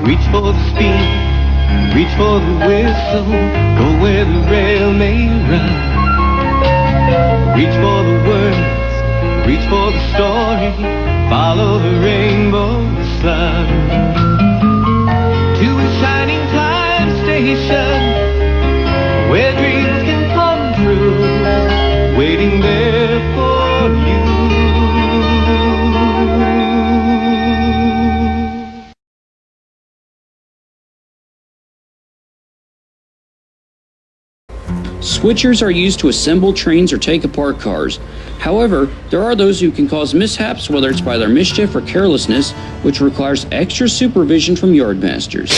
Reach for the speed, reach for the whistle, go where the rail may run. Reach for the words, reach for the story, follow the rainbow sun. To a shining time station, where dreams can come true, waiting there for you. Switchers are used to assemble trains or take apart cars. However, there are those who can cause mishaps, whether it's by their mischief or carelessness, which requires extra supervision from yardmasters.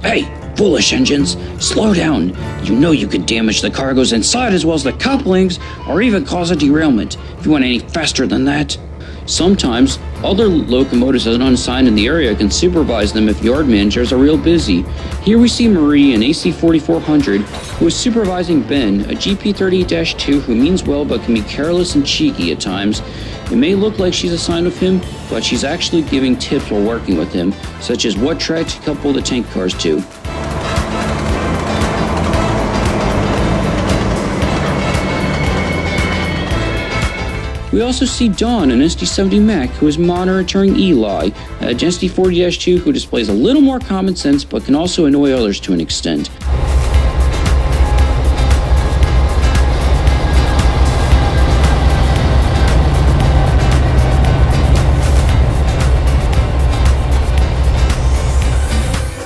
Hey, foolish engines, slow down. You know you could damage the cargoes inside as well as the couplings, or even cause a derailment if you went any faster than that. Sometimes, other locomotives unassigned in the area can supervise them if yard managers are real busy. Here we see Marie, an AC 4400, who is supervising Ben, a GP38-2 who means well but can be careless and cheeky at times. It may look like she's assigned with him, but she's actually giving tips while working with him, such as what track to couple the tank cars to. We also see Dawn, an SD70 Mac, who is monitoring Eli, a SD40-2 who displays a little more common sense but can also annoy others to an extent.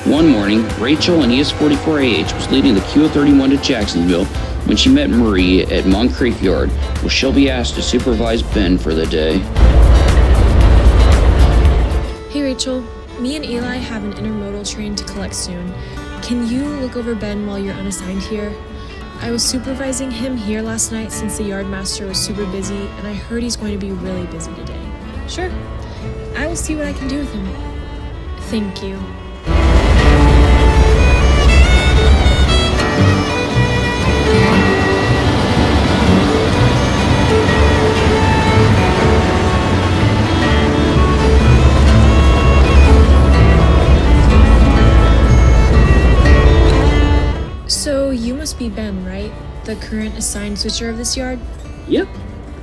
One morning, Rachel, an ES44AH, was leading the QO31 to Jacksonville when she met Marie at Moncrief Yard, where she'll be asked to supervise Ben for the day. Hey Rachel, me and Eli have an intermodal train to collect soon. Can you look over Ben while you're unassigned here? I was supervising him here last night since the yardmaster was super busy, and I heard he's going to be really busy today. Sure, I will see what I can do with him. Thank you. So you must be Ben, right? The current assigned switcher of this yard? Yep,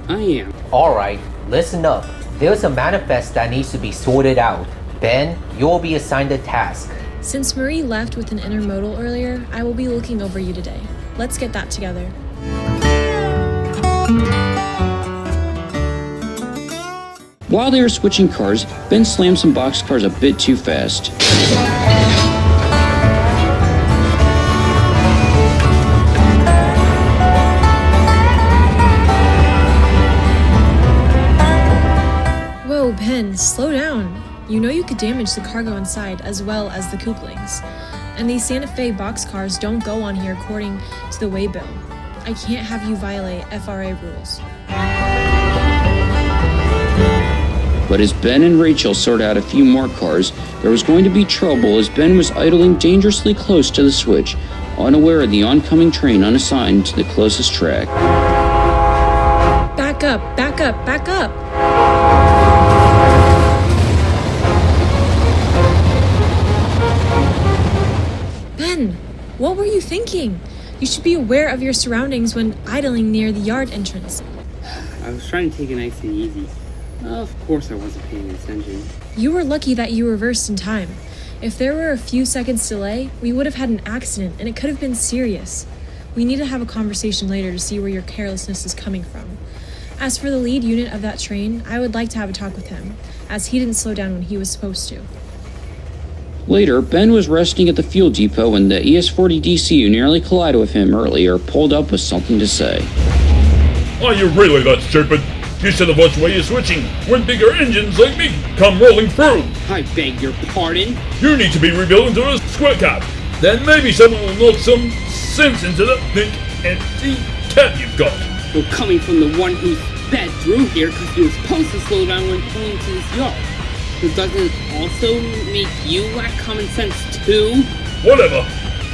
I am. Alright, listen up. There's a manifest that needs to be sorted out. Ben, you'll be assigned a task. Since Marie left with an intermodal earlier, I will be looking over you today. Let's get that together. While they were switching cars, Ben slammed some boxcars a bit too fast. Whoa, Ben, slow down. You know you could damage the cargo inside as well as the couplings. And these Santa Fe boxcars don't go on here according to the waybill. I can't have you violate FRA rules. But as Ben and Rachel sorted out a few more cars, there was going to be trouble as Ben was idling dangerously close to the switch, unaware of the oncoming train unassigned to the closest track. Back up, back up, back up! Ben, what were you thinking? You should be aware of your surroundings when idling near the yard entrance. I was trying to take it nice and easy. Of course I wasn't paying attention. You were lucky that you reversed in time. If there were a few seconds delay, we would have had an accident and it could have been serious. We need to have a conversation later to see where your carelessness is coming from. As for the lead unit of that train, I would like to have a talk with him, as he didn't slow down when he was supposed to. Later, Ben was resting at the fuel depot when the ES40 DCU nearly collided with him earlier, pulled up with something to say. Are you really that stupid? You should have watched where you're switching when bigger engines like me come rolling through. I beg your pardon? You need to be rebuilt into a square cap. Then maybe someone will knock some sense into that big empty cap you've got. Well, coming from the one who sped through here because he was supposed to slow down when pulling to this yard. But doesn't it also make you lack common sense too? Whatever.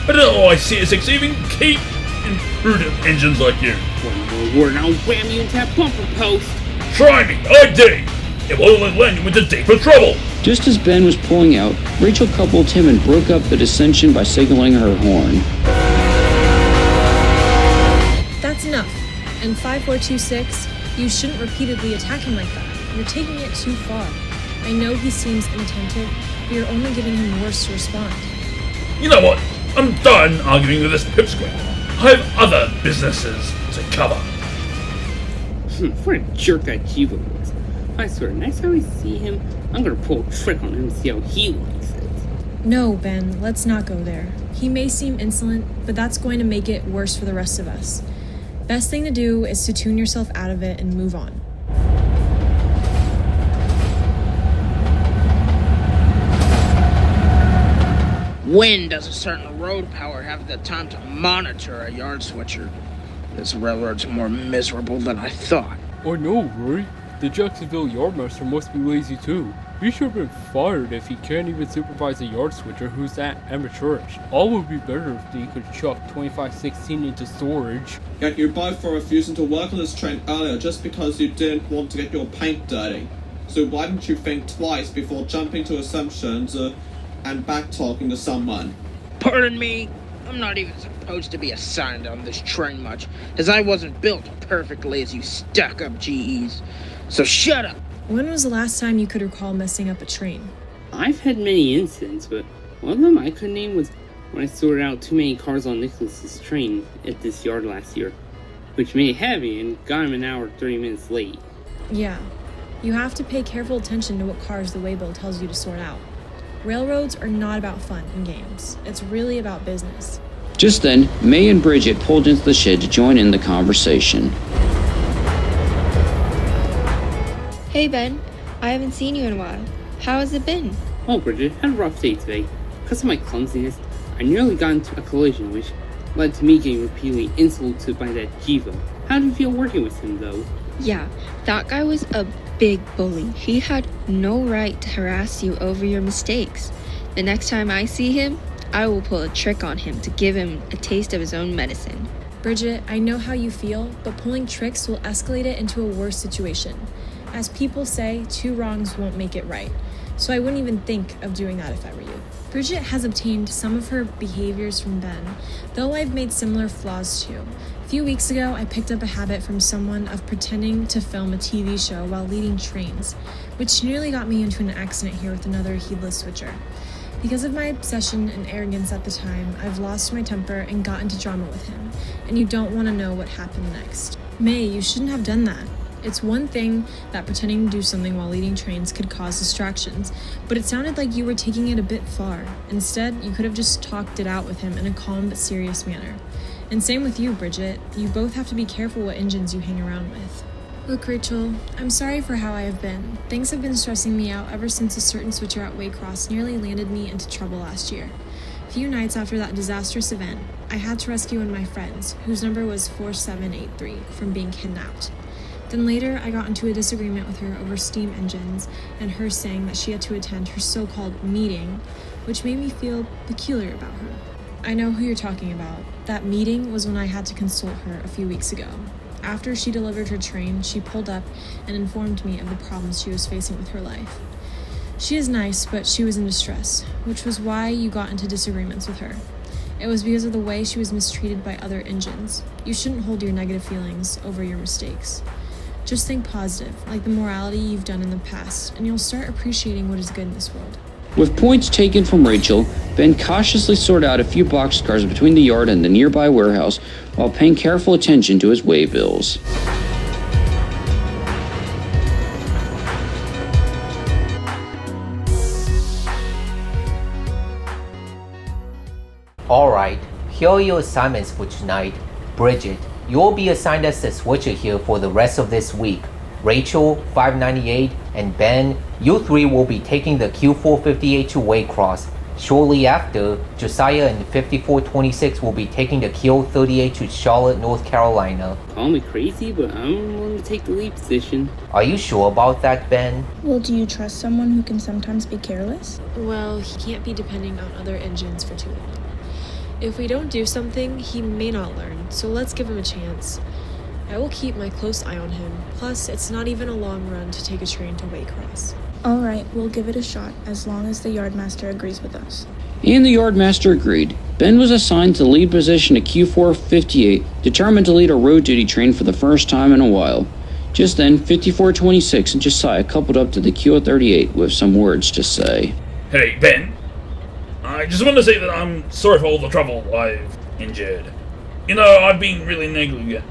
But all I see is exceeding keep imprudent engines like you. One more word and I'll ram you into that bumper post. Try me, I dare you. It will only land you into deeper trouble. Just as Ben was pulling out, Rachel coupled him and broke up the dissension by signaling her horn. That's enough. And 5426, you shouldn't repeatedly attack him like that. You're taking it too far. I know he seems inattentive, but you're only giving him worse to respond. You know what? I'm done arguing with this pipsqueak. I have other businesses to cover. What a jerk that Jiva was. I swear, next time I see him, I'm gonna pull a trick on him and see how he likes it. No, Ben, let's not go there. He may seem insolent, but that's going to make it worse for the rest of us. Best thing to do is to tune yourself out of it and move on. When does a certain road power have the time to monitor a yard switcher? This railroad's more miserable than I thought. I know, Rory. The Jacksonville yardmaster must be lazy too. He should have been fired if he can't even supervise a yard switcher who's that amateurish. All would be better if he could chuck 2516 into storage. Yet you both were refusing to work on this train earlier just because you didn't want to get your paint dirty. So why didn't you think twice before jumping to assumptions and back-talking to someone? Pardon me? I'm not even supposed to be assigned on this train much, as I wasn't built perfectly as you stuck-up GEs. So shut up! When was the last time you could recall messing up a train? I've had many incidents, but one of them I could name was when I sorted out too many cars on Nicholas's train at this yard last year, which made it heavy and got him an hour 30 minutes late. Yeah, you have to pay careful attention to what cars the waybill tells you to sort out. Railroads are not about fun and games. It's really about business. Just then, May and Bridget pulled into the shed to join in the conversation. Hey Ben, I haven't seen you in a while. How has it been? Oh, Bridget, had a rough day today. Because of my clumsiness, I nearly got into a collision, which led to me getting repeatedly insulted by that Jiva. How do you feel working with him, though? Yeah, that guy was a big bully. He had no right to harass you over your mistakes. The next time I see him, I will pull a trick on him to give him a taste of his own medicine. Bridget, I know how you feel, but pulling tricks will escalate it into a worse situation. As people say, two wrongs won't make it right. So I wouldn't even think of doing that if I were you. Bridget has obtained some of her behaviors from Ben, though I've made similar flaws too. A few weeks ago, I picked up a habit from someone of pretending to film a TV show while leading trains, which nearly got me into an accident here with another heedless switcher. Because of my obsession and arrogance at the time, I've lost my temper and got into drama with him, and you don't want to know what happened next. May, you shouldn't have done that. It's one thing that pretending to do something while leading trains could cause distractions, but it sounded like you were taking it a bit far. Instead, you could have just talked it out with him in a calm but serious manner. And same with you, Bridget. You both have to be careful what engines you hang around with. Look, Rachel, I'm sorry for how I have been. Things have been stressing me out ever since a certain switcher at Waycross nearly landed me into trouble last year. A few nights after that disastrous event, I had to rescue one of my friends, whose number was 4783, from being kidnapped. Then later, I got into a disagreement with her over steam engines and her saying that she had to attend her so-called meeting, which made me feel peculiar about her. I know who you're talking about. That meeting was when I had to consult her a few weeks ago. After she delivered her train, she pulled up and informed me of the problems she was facing with her life. She is nice, but she was in distress, which was why you got into disagreements with her. It was because of the way she was mistreated by other engines. You shouldn't hold your negative feelings over your mistakes. Just think positive, like the morality you've done in the past, and you'll start appreciating what is good in this world. With points taken from Rachel, Ben cautiously sorted out a few boxcars between the yard and the nearby warehouse while paying careful attention to his waybills. Alright, here are your assignments for tonight. Bridget, you'll be assigned as the switcher here for the rest of this week. Rachel, 598, and Ben, you three will be taking the Q458 to Waycross. Shortly after, Josiah and 5426 will be taking the Q38 to Charlotte, North Carolina. Call me crazy, but I'm willing to take the lead position. Are you sure about that, Ben? Well, do you trust someone who can sometimes be careless? Well, he can't be depending on other engines for too long. If we don't do something, he may not learn, so let's give him a chance. I will keep my close eye on him. Plus, it's not even a long run to take a train to Waycross. Alright, we'll give it a shot, as long as the yardmaster agrees with us. And the yardmaster agreed. Ben was assigned to the lead position at Q458, determined to lead a road duty train for the first time in a while. Just then, 5426 and Josiah coupled up to the Q38 with some words to say. Hey, Ben. I just want to say that I'm sorry for all the trouble I've endured. You know, I've been really negligent.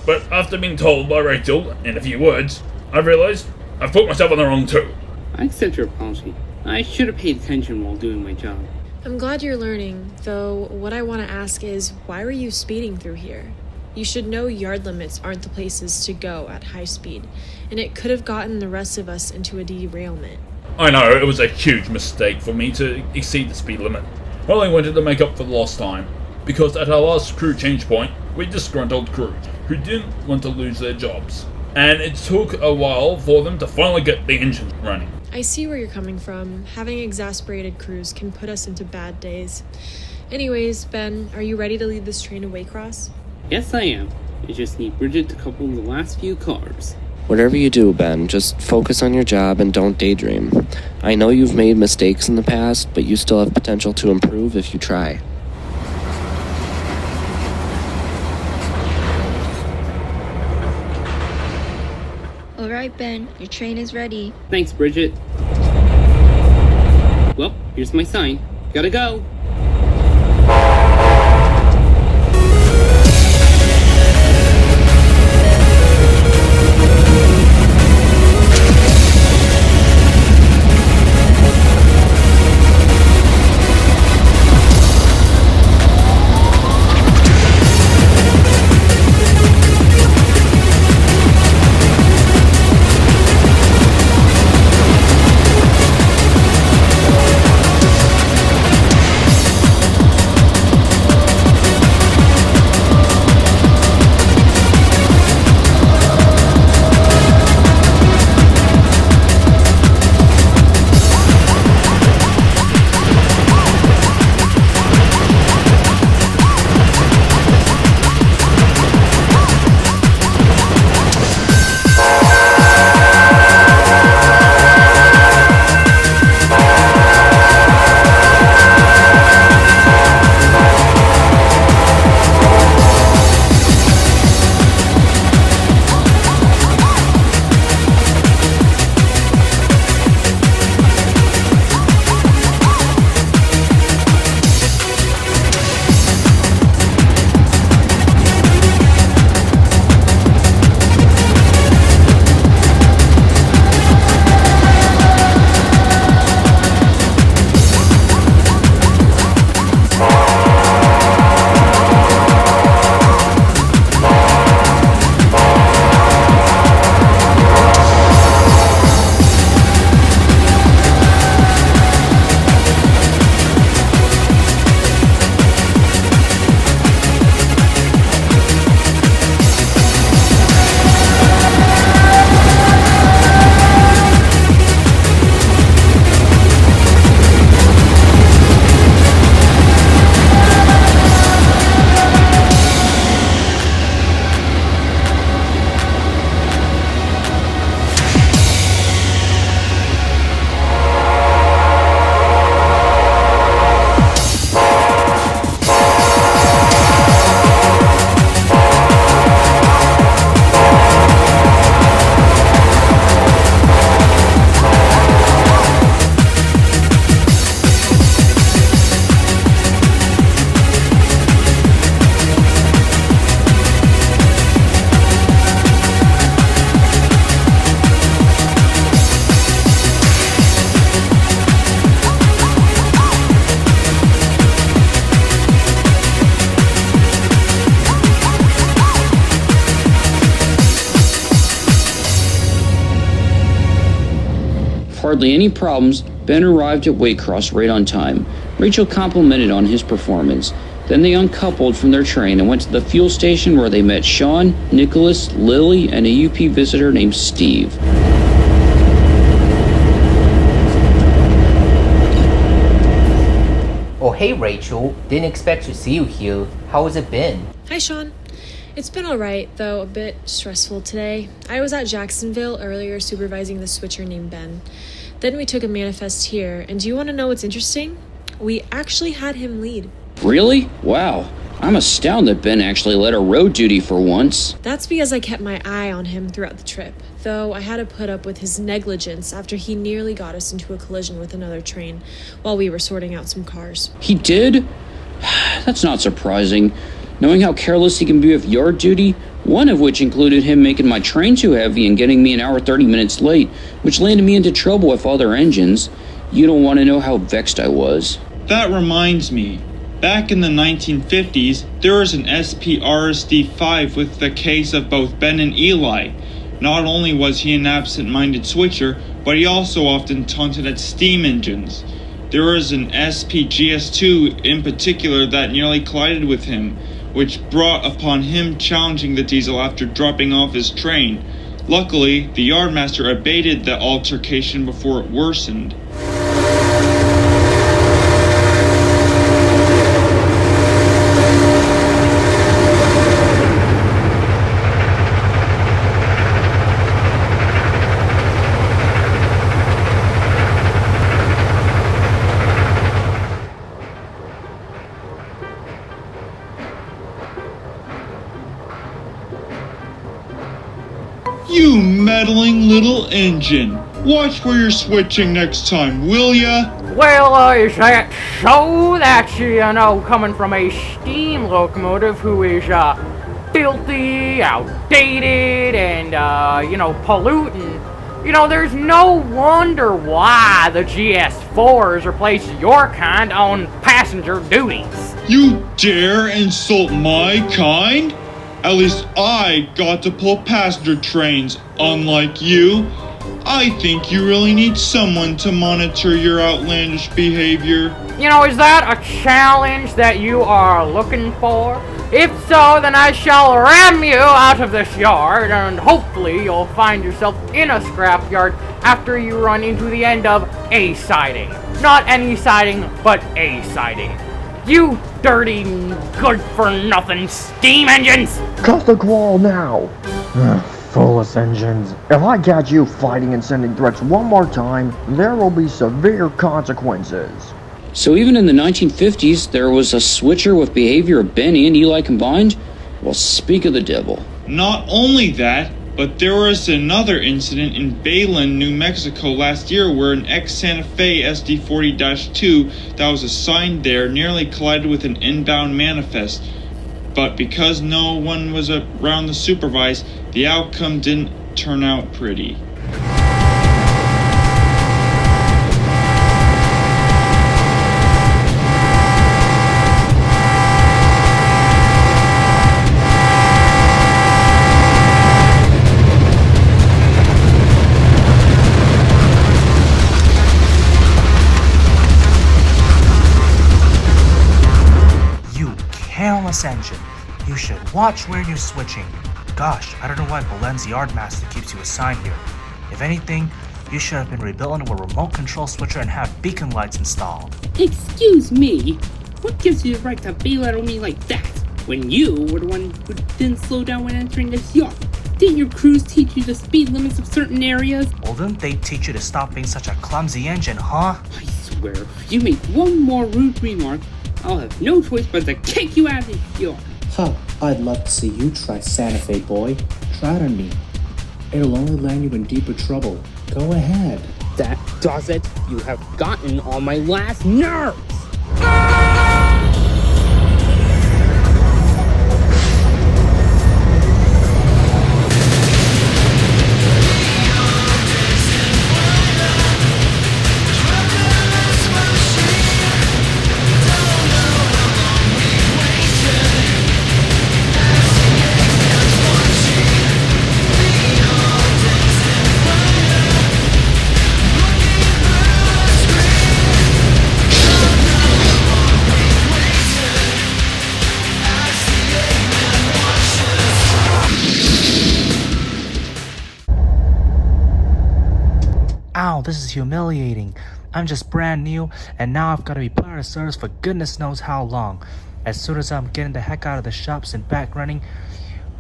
But after being told by Rachel, in a few words, I've realized I've put myself on the wrong toe. I accept your apology. I should have paid attention while doing my job. I'm glad you're learning, though what I want to ask is, why were you speeding through here? You should know yard limits aren't the places to go at high speed, and it could have gotten the rest of us into a derailment. I know, it was a huge mistake for me to exceed the speed limit. I only wanted to make up for the lost time, because at our last crew change point, we disgruntled crew who didn't want to lose their jobs. And it took a while for them to finally get the engines running. I see where you're coming from. Having exasperated crews can put us into bad days. Anyways, Ben, are you ready to lead this train to Waycross? Yes, I am. I just need Bridget to couple the last few cars. Whatever you do, Ben, just focus on your job and don't daydream. I know you've made mistakes in the past, but you still have potential to improve if you try. Alright, Ben, your train is ready. Thanks, Bridget. Well, here's my sign. Gotta go. hardly any problems, Ben arrived at Waycross right on time. Rachel complimented on his performance. Then they uncoupled from their train and went to the fuel station where they met Sean, Nicholas, Lily, and a UP visitor named Steve. Oh Hey Rachel, didn't expect to see you here. How has it been? Hi, Sean. It's been alright, though a bit stressful today. I was at Jacksonville earlier supervising the switcher named Ben. Then we took a manifest here, and do you want to know what's interesting? We actually had him lead. Really? Wow. I'm astounded Ben actually led a road duty for once. That's because I kept my eye on him throughout the trip, though I had to put up with his negligence after he nearly got us into a collision with another train while we were sorting out some cars. He did? That's not surprising. Knowing how careless he can be with yard duty, one of which included him making my train too heavy and getting me an hour 30 minutes late, which landed me into trouble with other engines. You don't want to know how vexed I was. That reminds me. Back in the 1950s, there was an SP-RSD-5 with the case of both Ben and Eli. Not only was he an absent-minded switcher, but he also often taunted at steam engines. There was an SP-GS2 in particular that nearly collided with him, which brought upon him challenging the diesel after dropping off his train. Luckily, the yardmaster abated the altercation before it worsened. You meddling little engine! Watch where you're switching next time, will ya? Well, is that so? That's, coming from a steam locomotive who is, filthy, outdated, and, polluting. There's no wonder why the GS4s replaced your kind on passenger duties. You dare insult my kind? At least I got to pull passenger trains, unlike you. I think you really need someone to monitor your outlandish behavior. Is that a challenge that you are looking for? If so, then I shall ram you out of this yard, and hopefully you'll find yourself in a scrapyard after you run into the end of a siding. Not any siding, but a siding. You dirty, good-for-nothing steam engines! Cut the quarrel now! Foolish engines. If I catch you fighting and sending threats one more time, there will be severe consequences. So even in the 1950s, there was a switcher with behavior of Ben and Eli combined? Well, speak of the devil. Not only that, but there was another incident in Belen, New Mexico last year where an ex-Santa Fe SD40-2 that was assigned there nearly collided with an inbound manifest. But because no one was around to supervise, the outcome didn't turn out pretty. Careless engine. You should watch where you're switching. Gosh, I don't know why Belen's yardmaster keeps you assigned here. If anything, you should have been rebuilt into a remote control switcher and have beacon lights installed. Excuse me? What gives you the right to bail out on me like that? When you were the one who didn't slow down when entering this yard. Didn't your crews teach you the speed limits of certain areas? Well, didn't they teach you to stop being such a clumsy engine, huh? I swear, if you make one more rude remark, I'll have no choice but to kick you out of this yard. Huh, I'd love to see you try Santa Fe, boy. Try it on me. It'll only land you in deeper trouble. Go ahead. That does it. You have gotten on my last nerves. Ow, this is humiliating. I'm just brand new, and now I've got to be put out of service for goodness knows how long. As soon as I'm getting the heck out of the shops and back running,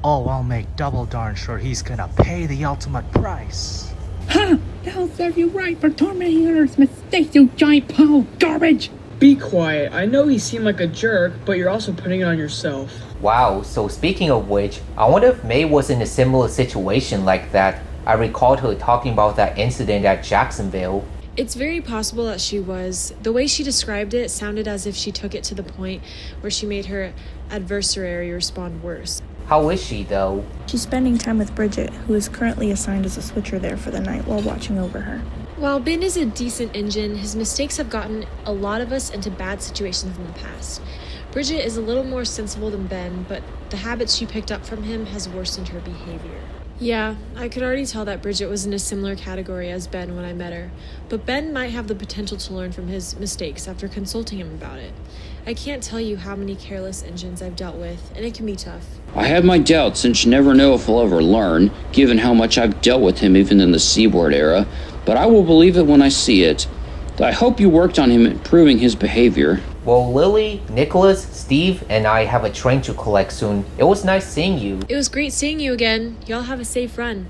oh, I'll make double darn sure he's gonna pay the ultimate price. Ha! That'll serve you right for tormenting others' mistakes, you giant pile of garbage! Be quiet. I know he seemed like a jerk, but you're also putting it on yourself. Wow, so speaking of which, I wonder if May was in a similar situation like that. I recalled her talking about that incident at Jacksonville. It's very possible that she was. The way she described it sounded as if she took it to the point where she made her adversary respond worse. How is she, though? She's spending time with Bridget, who is currently assigned as a switcher there for the night while watching over her. While Ben is a decent engine, his mistakes have gotten a lot of us into bad situations in the past. Bridget is a little more sensible than Ben, but the habits she picked up from him has worsened her behavior. Yeah, I could already tell that Bridget was in a similar category as Ben when I met her, but Ben might have the potential to learn from his mistakes after consulting him about it. I can't tell you how many careless engines I've dealt with, and it can be tough. I have my doubts, since you never know if he'll ever learn, given how much I've dealt with him even in the Seaboard era, but I will believe it when I see it. I hope you worked on him improving his behavior. Well, Lily, Nicholas, Steve, and I have a train to collect soon. It was nice seeing you. It was great seeing you again. Y'all have a safe run.